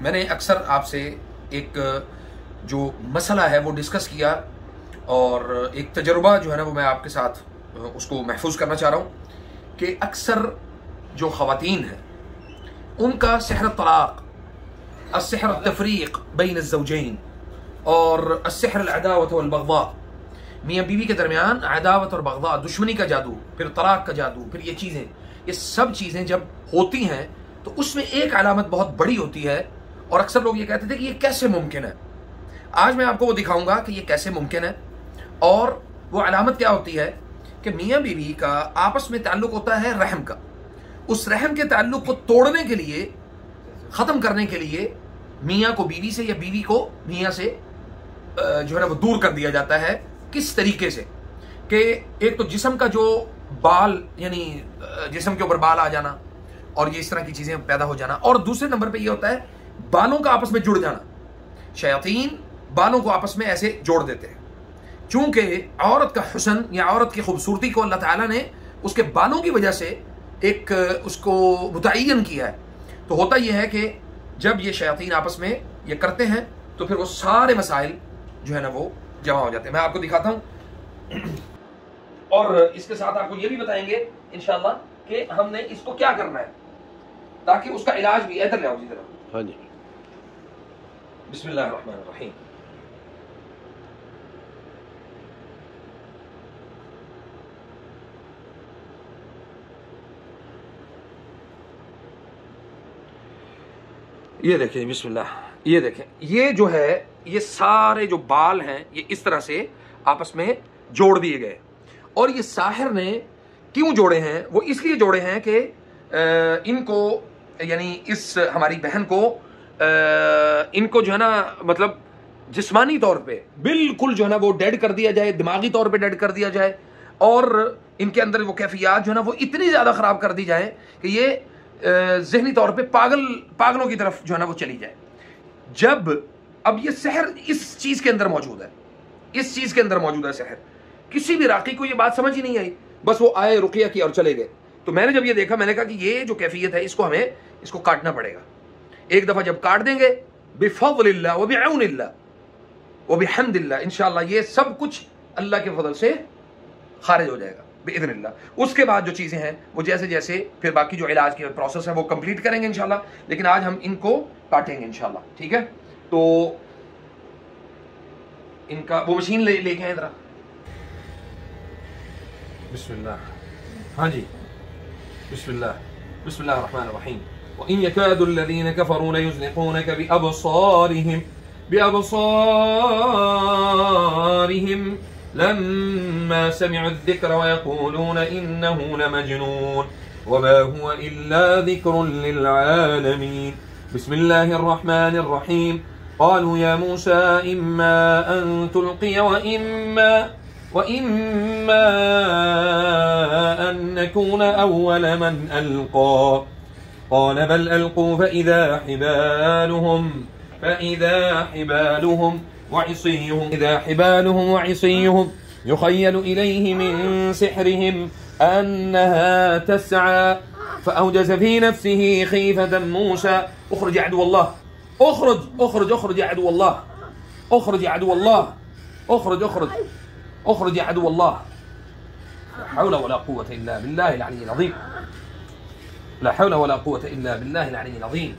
میں نے اکثر آپ سے ایک جو مسئلہ ہے وہ ڈسکس کیا اور ایک تجربہ جو ہے نا وہ میں آپ کے ساتھ اس کو محفوظ کرنا چاہ رہا ہوں کہ اکثر جو خواتین ہیں ان کا سحر الطلاق، السحر التفریق بین الزوجین اور السحر العداوت والبغضاء، میاں بیوی کے درمیان عداوت اور بغضاء، دشمنی کا جادو، پھر طلاق کا جادو، پھر یہ سب چیزیں جب ہوتی ہیں تو اس میں ایک علامت بہت بڑی ہوتی ہے اور اکثر لوگ یہ کہتے تھے کہ یہ کیسے ممکن ہے۔ آج میں آپ کو وہ دکھاؤں گا کہ یہ کیسے ممکن ہے، اور وہ علامت کیا ہوتی ہے کہ میاں بیوی کا آپس میں تعلق ہوتا ہے رحم کا، اس رحم کے تعلق کو توڑنے کے لیے، ختم کرنے کے لیے میاں کو بیوی سے یا بیوی کو میاں سے جو ہے نا وہ دور کر دیا جاتا ہے۔ کس طریقے سے کہ ایک تو جسم کا جو بال، یعنی جسم کے اوپر بال آ جانا اور یہ اس طرح کی چیزیں پیدا ہو جانا، اور دوسرے نمبر پہ یہ ہوتا ہے بالوں کا آپس میں جڑ جانا۔ شیاطین بالوں کو آپس میں ایسے جوڑ دیتے ہیں، چونکہ عورت کا حسن یا عورت کی خوبصورتی کو اللہ تعالیٰ نے اس کے بالوں کی وجہ سے ایک اس کو متعین کیا ہے۔ تو ہوتا یہ ہے کہ جب یہ شیاطین آپس میں یہ کرتے ہیں تو پھر وہ سارے مسائل جو ہے نا وہ جمع ہو جاتے ہیں۔ میں آپ کو دکھاتا ہوں اور اس کے ساتھ آپ کو یہ بھی بتائیں گے انشاءاللہ کہ ہم نے اس کو کیا کرنا ہے تاکہ اس کا علاج بھی۔ ادھر لے آؤ جی ذرا۔ ہاں جی، بسم اللہ الرحمن الرحیم۔ یہ دیکھیں بسم اللہ، یہ دیکھیں، یہ جو ہے یہ سارے جو بال ہیں یہ اس طرح سے آپس میں جوڑ دیے گئے، اور یہ ساحر نے کیوں جوڑے ہیں؟ وہ اس لیے جوڑے ہیں کہ ان کو، یعنی اس ہماری بہن کو، ان کو جو ہے نا مطلب جسمانی طور پہ بالکل جو ہے نا وہ ڈیڈ کر دیا جائے، دماغی طور پہ ڈیڈ کر دیا جائے، اور ان کے اندر وہ کیفیات جو ہے نا وہ اتنی زیادہ خراب کر دی جائے کہ یہ ذہنی طور پہ پاگلوں کی طرف جو ہے نا وہ چلی جائے۔ جب اب یہ سحر اس چیز کے اندر موجود ہے، اس چیز کے اندر موجود ہے سحر، کسی بھی راقی کو یہ بات سمجھ ہی نہیں آئی، بس وہ آئے رقیہ کی اور چلے گئے۔ تو میں نے جب یہ دیکھا میں نے کہا کہ یہ جو کیفیت ہے اس کو کاٹنا پڑے گا۔ ایک دفعہ جب کاٹ دیں گے بفضل اللہ وبعون اللہ وبحمد اللہ، انشاءاللہ یہ سب کچھ اللہ کے فضل سے خارج ہو جائے گا باذن اللہ۔ اس کے بعد جو چیزیں ہیں وہ جیسے جیسے پھر باقی جو علاج کے پروسیس ہے وہ کمپلیٹ کریں گے انشاءاللہ، لیکن آج ہم ان کو کاٹیں گے انشاءاللہ، ٹھیک ہے؟ تو ان کا وہ مشین لے کے آئیں ذرا۔ بسم اللہ، ہاں جی، بسم اللہ، بسم اللہ الرحمن الرحیم۔ وَإِنْ يَكَادُ الَّذِينَ كَفَرُوا لَيُزْلِقُونَكَ بِأَبْصَارِهِمْ لَمَّا سَمِعُوا الذِّكْرَ وَيَقُولُونَ إِنَّهُ لَمَجْنُونٌ وَمَا هُوَ إِلَّا ذِكْرٌ لِّلْعَالَمِينَ بسم الله الرحمن الرحيم قالوا يا موسى إما أن تلقي وإما أن نكون أول من ألقى قال بل ألقوا فإذا حبالهم وعصيهم يخيل إليه من سحرهم أنها تسعى فأوجس في نفسه خيفة موسى اخرج يا عدو الله، اخرج يا عدو الله، اخرج يا عدو الله، اخرج يا عدو الله، لا حول ولا قوة إلا بالله العلي العظيم، لا حول ولا قوة إلا بالله العلي العظيم،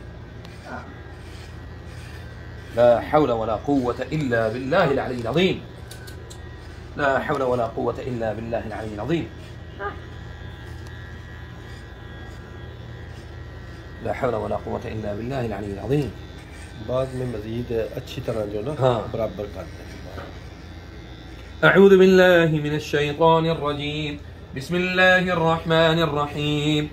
لا حول ولا قوة إلا بالله العلي العظيم، لا حول ولا قوة إلا بالله العلي العظيم، لا حول ولا قوة إلا بالله العلي العظيم۔ بعد میں مزید اچھی طرح جو نا برابر کرتے ہیں۔ أعوذ بالله من الشيطان الرجيم بسم الله الرحمن الرحيم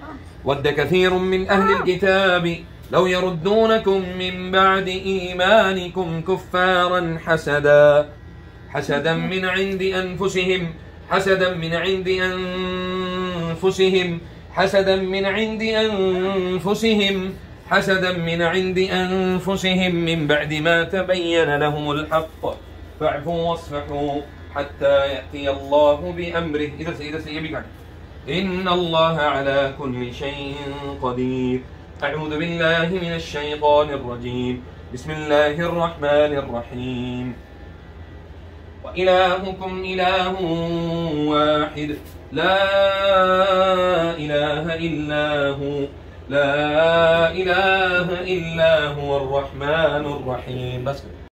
ود كثير من أهل الكتاب لو يردونكم من بعد إيمانكم كفارا حسدا من عند أنفسهم حسدا من عند أنفسهم حسدا من عند أنفسهم حسدا من عند أنفسهم من بعد ما تبين لهم الحق فاعفوا واصفحوا حتى يأتي الله بأمره إن الله على كل شيء قدير أعوذ بالله من الشيطان الرجيم. بسم الله الرحمن الرحيم. وإلهكم إله واحد لا إله إلا هو، لا إله إلا هو الرحمن الرحيم. بس